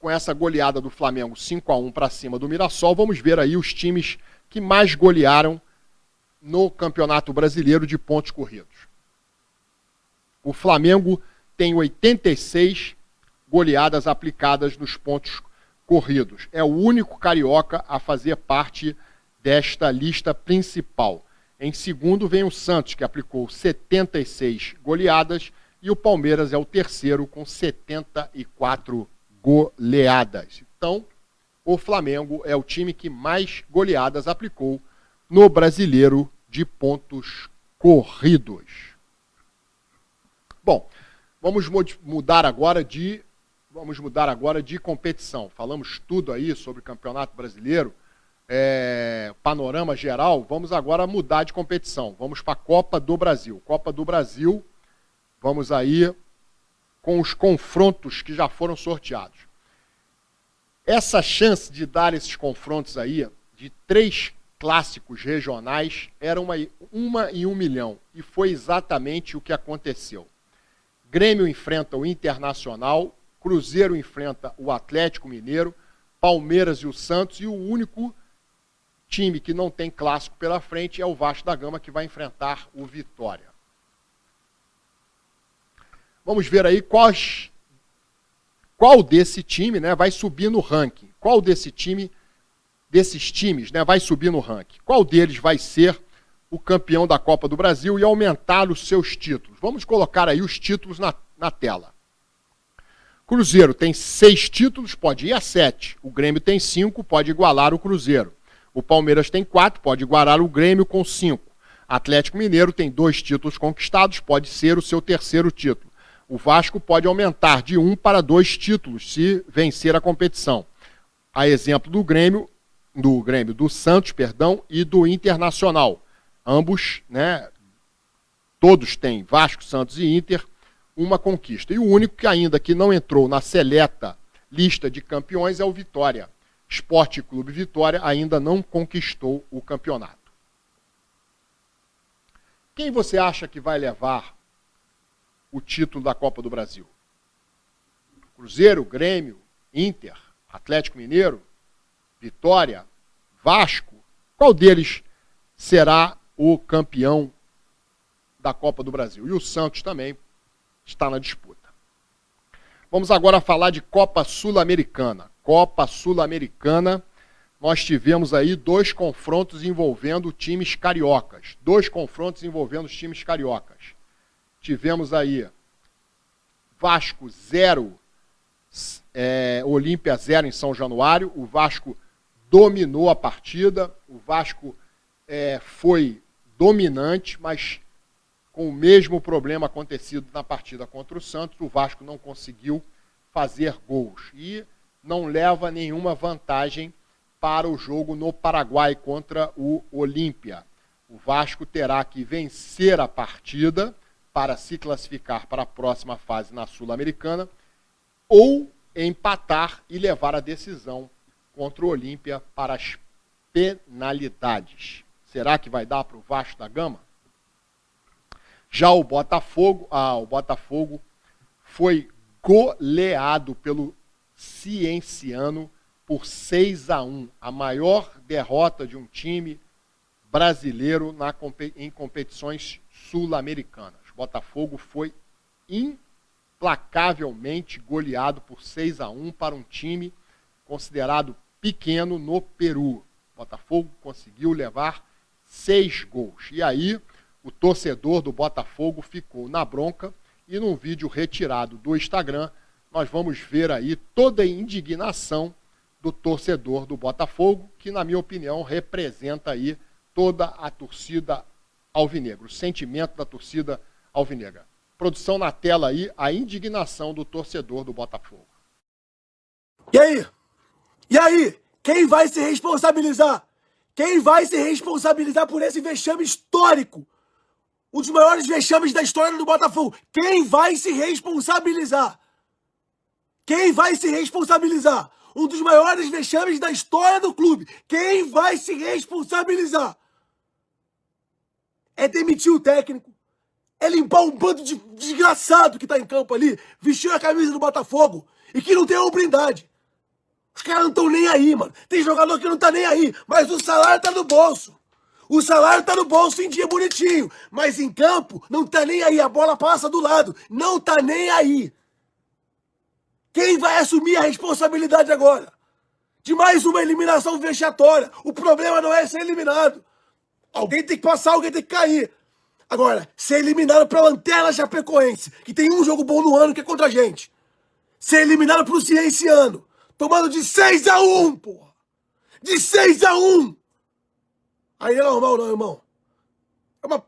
Com essa goleada do Flamengo 5-1 para cima do Mirassol, vamos ver aí os times que mais golearam no Campeonato Brasileiro de pontos corridos. O Flamengo tem 86 goleadas aplicadas nos pontos corridos. É o único carioca a fazer parte desta lista principal. Em segundo vem o Santos, que aplicou 76 goleadas, e o Palmeiras é o terceiro com 74 goleadas. Então, o Flamengo é o time que mais goleadas aplicou no Brasileiro de pontos corridos. Bom, vamos mudar agora de competição. Falamos tudo aí sobre o Campeonato Brasileiro, panorama geral. Vamos agora mudar de competição. Vamos para a Copa do Brasil. Copa do Brasil, vamos aí com os confrontos que já foram sorteados. Essa chance de dar esses confrontos aí, de 3 clássicos regionais, era uma em 1 milhão. E foi exatamente o que aconteceu. Grêmio enfrenta o Internacional, Cruzeiro enfrenta o Atlético Mineiro, Palmeiras e o Santos, e o único time que não tem clássico pela frente é o Vasco da Gama, que vai enfrentar o Vitória. Vamos ver aí qual desse time, né, vai subir no ranking. Qual desses times, né, vai subir no ranking. Qual deles vai ser o campeão da Copa do Brasil e aumentar os seus títulos. Vamos colocar aí os títulos na tela. Cruzeiro tem 6 títulos, pode ir a 7. O Grêmio tem 5, pode igualar o Cruzeiro. O Palmeiras tem 4, pode igualar o Grêmio com 5. Atlético Mineiro tem 2 títulos conquistados, pode ser o seu terceiro título. O Vasco pode aumentar de 1 para 2 títulos se vencer a competição. A exemplo do Santos, e do Internacional. Ambos, né, todos têm, Vasco, Santos e Inter, uma conquista. E o único que ainda que não entrou na seleta lista de campeões é o Vitória. Esporte Clube Vitória ainda não conquistou o campeonato. Quem você acha que vai levar o título da Copa do Brasil? Cruzeiro, Grêmio, Inter, Atlético Mineiro, Vitória, Vasco? Qual deles será o campeão da Copa do Brasil? E o Santos também está na disputa. Vamos agora falar de Copa Sul-Americana. Copa Sul-Americana, nós tivemos aí 2 confrontos envolvendo times cariocas. 2 confrontos envolvendo os times cariocas. Tivemos aí Vasco 0, Olímpia 0 em São Januário. O Vasco dominou a partida. O Vasco foi dominante, mas com o mesmo problema acontecido na partida contra o Santos, o Vasco não conseguiu fazer gols e não leva nenhuma vantagem para o jogo no Paraguai contra o Olímpia. O Vasco terá que vencer a partida para se classificar para a próxima fase na Sul-Americana ou empatar e levar a decisão contra o Olímpia para as penalidades. Será que vai dar para o Vasco da Gama? Já o Botafogo foi goleado pelo Cienciano por 6-1, a maior derrota de um time brasileiro em competições sul-americanas. O Botafogo foi implacavelmente goleado por 6-1 para um time considerado pequeno no Peru. O Botafogo conseguiu levar 6 gols. E aí, o torcedor do Botafogo ficou na bronca e num vídeo retirado do Instagram, nós vamos ver aí toda a indignação do torcedor do Botafogo, que, na minha opinião, representa aí toda a torcida alvinegra, o sentimento da torcida alvinegra. Produção na tela aí, a indignação do torcedor do Botafogo. E aí? E aí? Quem vai se responsabilizar? Quem vai se responsabilizar por esse vexame histórico? Um dos maiores vexames da história do Botafogo. Quem vai se responsabilizar? Quem vai se responsabilizar? Um dos maiores vexames da história do clube. Quem vai se responsabilizar? É demitir o técnico. É limpar um bando de desgraçado que tá em campo ali, vestiu a camisa do Botafogo e que não tem hombridade. Os caras não estão nem aí, mano. Tem jogador que não tá nem aí, mas o salário tá no bolso. O salário tá no bolso em dia bonitinho, mas em campo não tá nem aí. A bola passa do lado, não tá nem aí. Quem vai assumir a responsabilidade agora? De mais uma eliminação vexatória. O problema não é ser eliminado. Alguém tem que passar, alguém tem que cair. Agora, ser eliminado pela Lanterna Chapecoense, que tem um jogo bom no ano que é contra a gente. Ser eliminado pro Cienciano, tomando de 6-1, porra. De 6-1. Aí não é normal não, irmão. É uma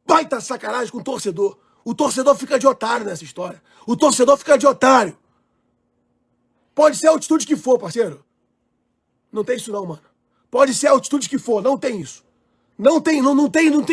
baita sacanagem com o torcedor. O torcedor fica de otário nessa história. O torcedor fica de otário. Pode ser a altitude que for, parceiro. Não tem isso não, mano. Pode ser a altitude que for, não tem isso. Não tem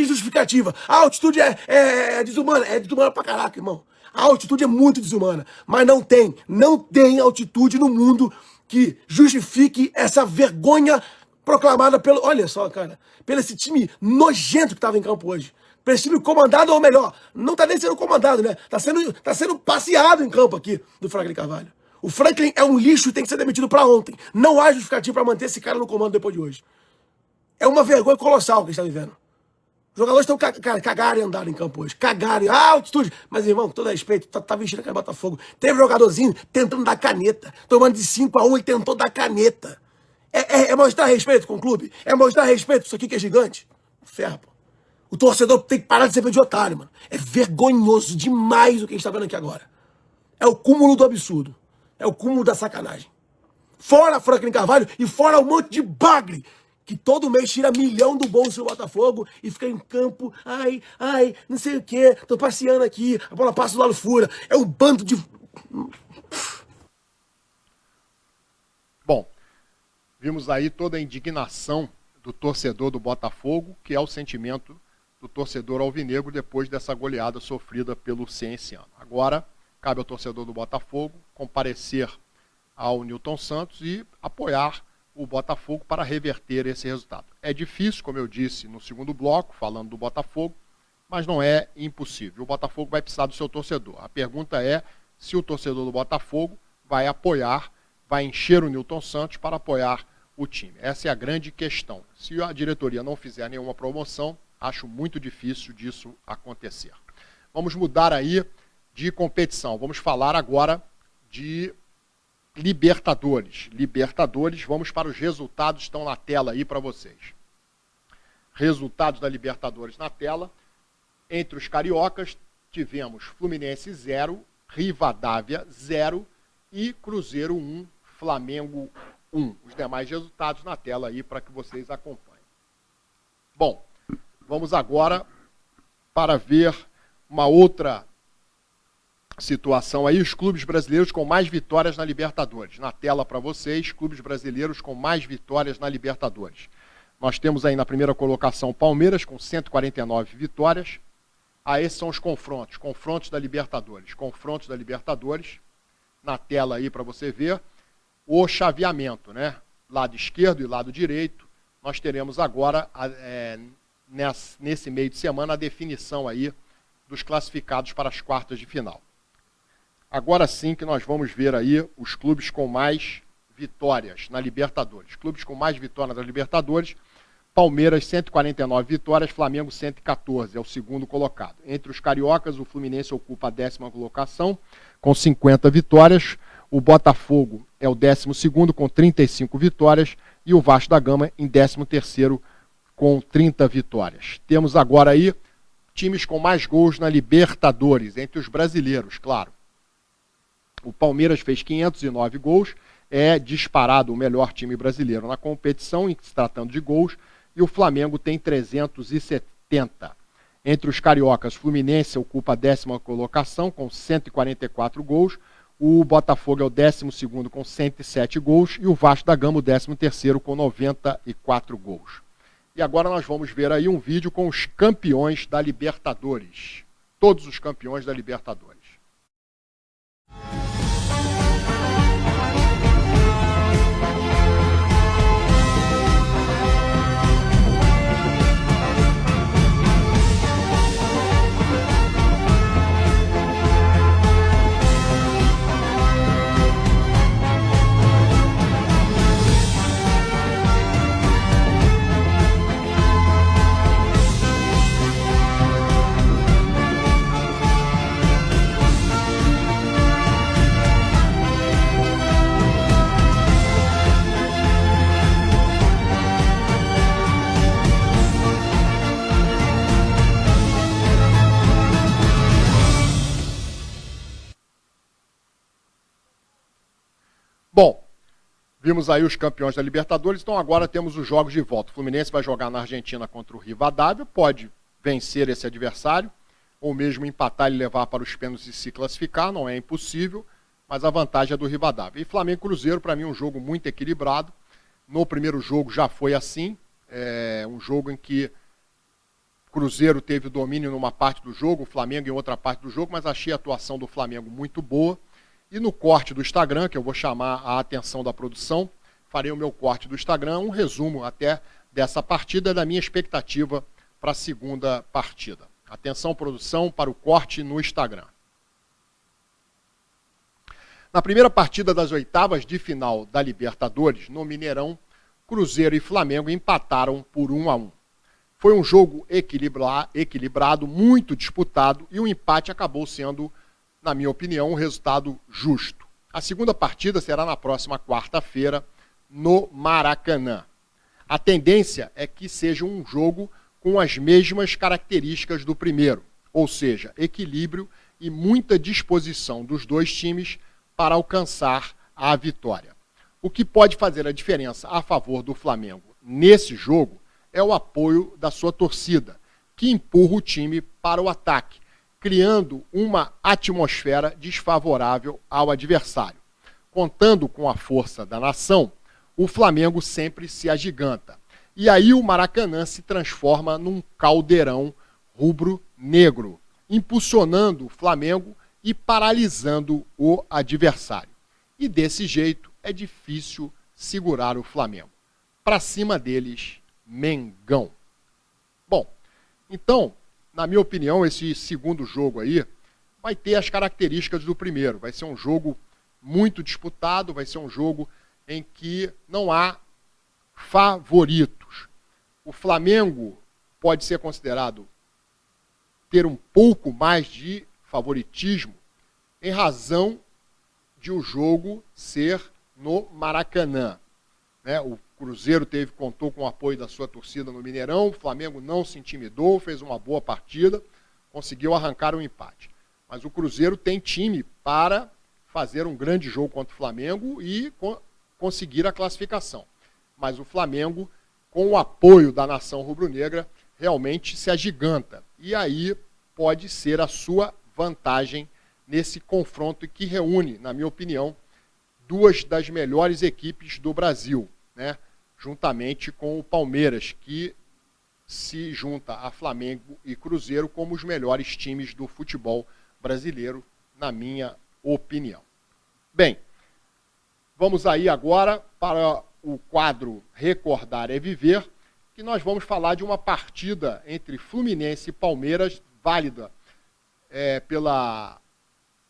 justificativa. A altitude é desumana. É desumana pra caraca, irmão. A altitude é muito desumana. Mas não tem altitude no mundo que justifique essa vergonha proclamada pelo... Olha só, cara. Pelo esse time nojento que tava em campo hoje. Pelo esse time comandado, ou melhor, não tá nem sendo comandado, né? Tá sendo passeado em campo aqui do Franklin Carvalho. O Franklin é um lixo e tem que ser demitido pra ontem. Não há justificativo pra manter esse cara no comando depois de hoje. É uma vergonha colossal que a gente tá vivendo. Os jogadores estão cagaram e andaram em campo hoje. Cagaram. Ah, altitude. Mas, irmão, com todo respeito, tá vestindo a cara de Botafogo. Teve jogadorzinho tentando dar caneta. Tomando de 5-1 e tentou dar caneta. É mostrar respeito com o clube? É mostrar respeito isso aqui que é gigante? Ferro, pô. O torcedor tem que parar de ser de otário, mano. É vergonhoso demais o que a gente tá vendo aqui agora. É o cúmulo do absurdo. É o cúmulo da sacanagem. Fora Franklin Carvalho e fora um monte de bagre que todo mês tira 1 milhão do bolso do Botafogo e fica em campo, ai, não sei o quê, tô passeando aqui, a bola passa do lado fura. É um bando de... Bom, vimos aí toda a indignação do torcedor do Botafogo, que é o sentimento do torcedor alvinegro depois dessa goleada sofrida pelo Cienciano. Agora, cabe ao torcedor do Botafogo comparecer ao Newton Santos e apoiar o Botafogo para reverter esse resultado. É difícil, como eu disse no segundo bloco, falando do Botafogo, mas não é impossível. O Botafogo vai precisar do seu torcedor. A pergunta é se o torcedor do Botafogo vai apoiar, vai encher o Newton Santos para apoiar o time. Essa é a grande questão. Se a diretoria não fizer nenhuma promoção, acho muito difícil disso acontecer. Vamos mudar aí de competição. Vamos falar agora de Libertadores. Libertadores, vamos para os resultados, estão na tela aí para vocês. Resultados da Libertadores na tela. Entre os cariocas, tivemos Fluminense 0, Rivadavia 0 e Cruzeiro 1, Flamengo 1. Os demais resultados na tela aí para que vocês acompanhem. Bom, vamos agora para ver uma outra situação aí, os clubes brasileiros com mais vitórias na Libertadores. Na tela para vocês, clubes brasileiros com mais vitórias na Libertadores. Nós temos aí na primeira colocação Palmeiras com 149 vitórias. Esses são os confrontos da Libertadores. Confrontos da Libertadores, na tela aí para você ver, o chaveamento, né? Lado esquerdo e lado direito. Nós teremos agora, nesse meio de semana, a definição aí dos classificados para as quartas de final. Agora sim que nós vamos ver aí os clubes com mais vitórias na Libertadores. Clubes com mais vitórias na Libertadores, Palmeiras 149 vitórias, Flamengo 114, é o segundo colocado. Entre os cariocas, o Fluminense ocupa a 10ª colocação, com 50 vitórias, o Botafogo é o 12º com 35 vitórias e o Vasco da Gama em 13º com 30 vitórias. Temos agora aí times com mais gols na Libertadores, entre os brasileiros, claro. O Palmeiras fez 509 gols, é disparado o melhor time brasileiro na competição, em se tratando de gols, e o Flamengo tem 370. Entre os cariocas, o Fluminense ocupa a 10ª colocação, com 144 gols, o Botafogo é o 12º com 107 gols, e o Vasco da Gama o 13º com 94 gols. E agora nós vamos ver aí um vídeo com os campeões da Libertadores. Todos os campeões da Libertadores. Bom, vimos aí os campeões da Libertadores, então agora temos os jogos de volta. O Fluminense vai jogar na Argentina contra o Rivadavia, pode vencer esse adversário, ou mesmo empatar e levar para os pênaltis e se classificar, não é impossível, mas a vantagem é do Rivadavia. E Flamengo e Cruzeiro, para mim, um jogo muito equilibrado. No primeiro jogo já foi assim, um jogo em que o Cruzeiro teve o domínio numa parte do jogo, o Flamengo em outra parte do jogo, mas achei a atuação do Flamengo muito boa. E no corte do Instagram, que eu vou chamar a atenção da produção, farei o meu corte do Instagram, um resumo até dessa partida, da minha expectativa para a segunda partida. Atenção, produção, para o corte no Instagram. Na primeira partida das oitavas de final da Libertadores, no Mineirão, Cruzeiro e Flamengo empataram por 1-1. Foi um jogo equilibrado, muito disputado, e o empate acabou sendo, na minha opinião, um resultado justo. A segunda partida será na próxima quarta-feira, no Maracanã. A tendência é que seja um jogo com as mesmas características do primeiro, ou seja, equilíbrio e muita disposição dos dois times para alcançar a vitória. O que pode fazer a diferença a favor do Flamengo nesse jogo é o apoio da sua torcida, que empurra o time para o ataque, criando uma atmosfera desfavorável ao adversário. Contando com a força da nação, o Flamengo sempre se agiganta. E aí o Maracanã se transforma num caldeirão rubro-negro, impulsionando o Flamengo e paralisando o adversário. E desse jeito é difícil segurar o Flamengo. Para cima deles, Mengão. Bom, então, na minha opinião, esse segundo jogo aí vai ter as características do primeiro. Vai ser um jogo muito disputado, vai ser um jogo em que não há favoritos. O Flamengo pode ser considerado ter um pouco mais de favoritismo em razão de o jogo ser no Maracanã. O Cruzeiro contou com o apoio da sua torcida no Mineirão, o Flamengo não se intimidou, fez uma boa partida, conseguiu arrancar um empate. Mas o Cruzeiro tem time para fazer um grande jogo contra o Flamengo e conseguir a classificação. Mas o Flamengo, com o apoio da nação rubro-negra, realmente se agiganta. E aí pode ser a sua vantagem nesse confronto que reúne, na minha opinião, duas das melhores equipes do Brasil, né? Juntamente com o Palmeiras, que se junta a Flamengo e Cruzeiro como os melhores times do futebol brasileiro, na minha opinião. Bem, vamos aí agora para o quadro Recordar é Viver, que nós vamos falar de uma partida entre Fluminense e Palmeiras, válida pela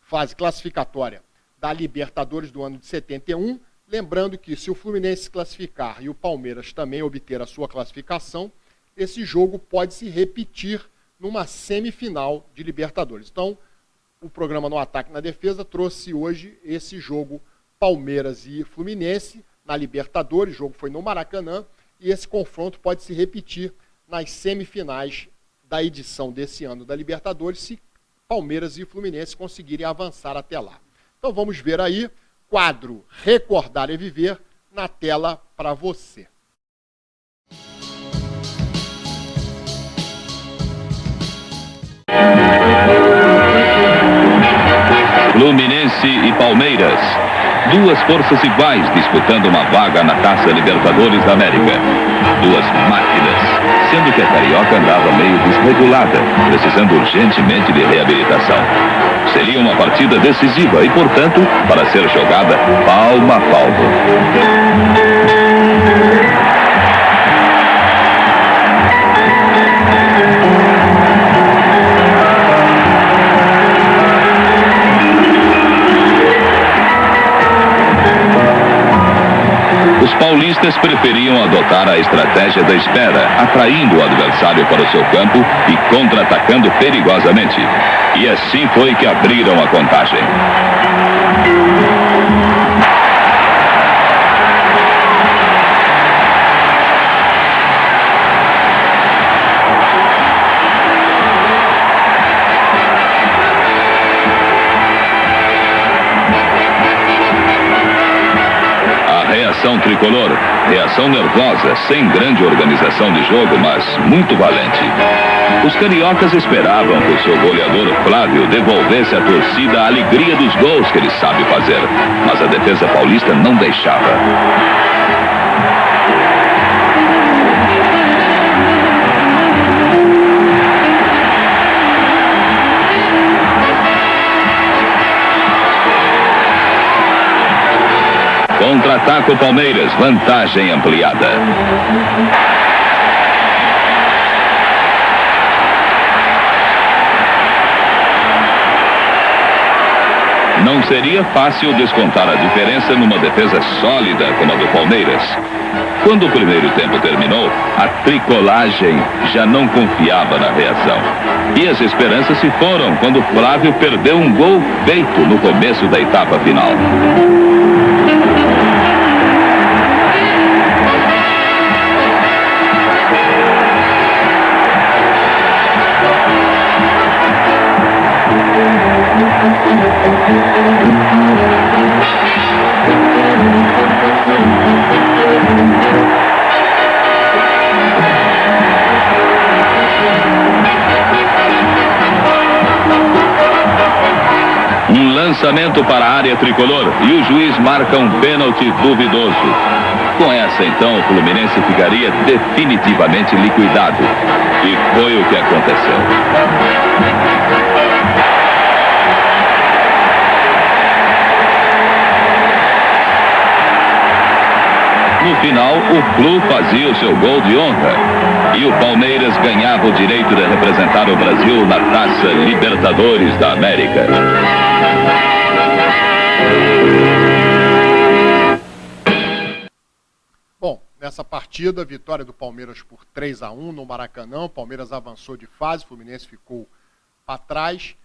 fase classificatória da Libertadores do ano de 71. Lembrando que se o Fluminense se classificar e o Palmeiras também obter a sua classificação, esse jogo pode se repetir numa semifinal de Libertadores. Então, o programa No Ataque e na Defesa trouxe hoje esse jogo Palmeiras e Fluminense na Libertadores. O jogo foi no Maracanã e esse confronto pode se repetir nas semifinais da edição desse ano da Libertadores, se Palmeiras e Fluminense conseguirem avançar até lá. Então vamos ver aí, quadro Recordar é Viver, na tela para você. Fluminense e Palmeiras, duas forças iguais disputando uma vaga na Taça Libertadores da América. Duas máquinas, sendo que a Carioca andava meio desregulada, precisando urgentemente de reabilitação. Seria uma partida decisiva e, portanto, para ser jogada palmo a palmo. Os paulistas preferiam adotar a estratégia da espera, atraindo o adversário para o seu campo e contra-atacando perigosamente. E assim foi que abriram a contagem. Reação tricolor, reação nervosa, sem grande organização de jogo, mas muito valente. Os cariocas esperavam que o seu goleador Flávio devolvesse à torcida a alegria dos gols que ele sabe fazer, mas a defesa paulista não deixava. Contra-ataca o Palmeiras, vantagem ampliada. Não seria fácil descontar a diferença numa defesa sólida como a do Palmeiras. Quando o primeiro tempo terminou, a tricolagem já não confiava na reação. E as esperanças se foram quando Flávio perdeu um gol feito no começo da etapa final. Um lançamento para a área tricolor e o juiz marca um pênalti duvidoso. Com essa, então, o Fluminense ficaria definitivamente liquidado. E foi o que aconteceu. No final, o Flu fazia o seu gol de honra. E o Palmeiras ganhava o direito de representar o Brasil na Taça Libertadores da América. Bom, nessa partida, vitória do Palmeiras por 3-1 no Maracanã. O Palmeiras avançou de fase, o Fluminense ficou para trás.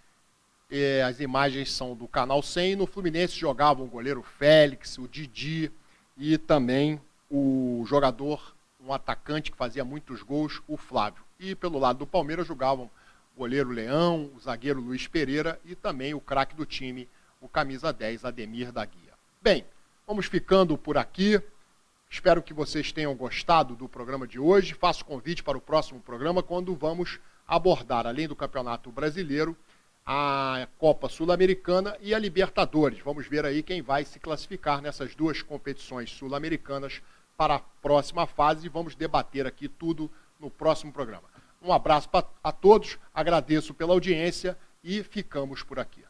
As imagens são do Canal 100. No Fluminense jogavam o goleiro Félix, o Didi e também o jogador, um atacante que fazia muitos gols, o Flávio. E pelo lado do Palmeiras jogavam o goleiro Leão, o zagueiro Luiz Pereira e também o craque do time, o camisa 10, Ademir da Guia. Bem, vamos ficando por aqui. Espero que vocês tenham gostado do programa de hoje. Faço convite para o próximo programa, quando vamos abordar, além do Campeonato Brasileiro, a Copa Sul-Americana e a Libertadores. Vamos ver aí quem vai se classificar nessas duas competições sul-americanas para a próxima fase, e vamos debater aqui tudo no próximo programa. Um abraço a todos, agradeço pela audiência e ficamos por aqui.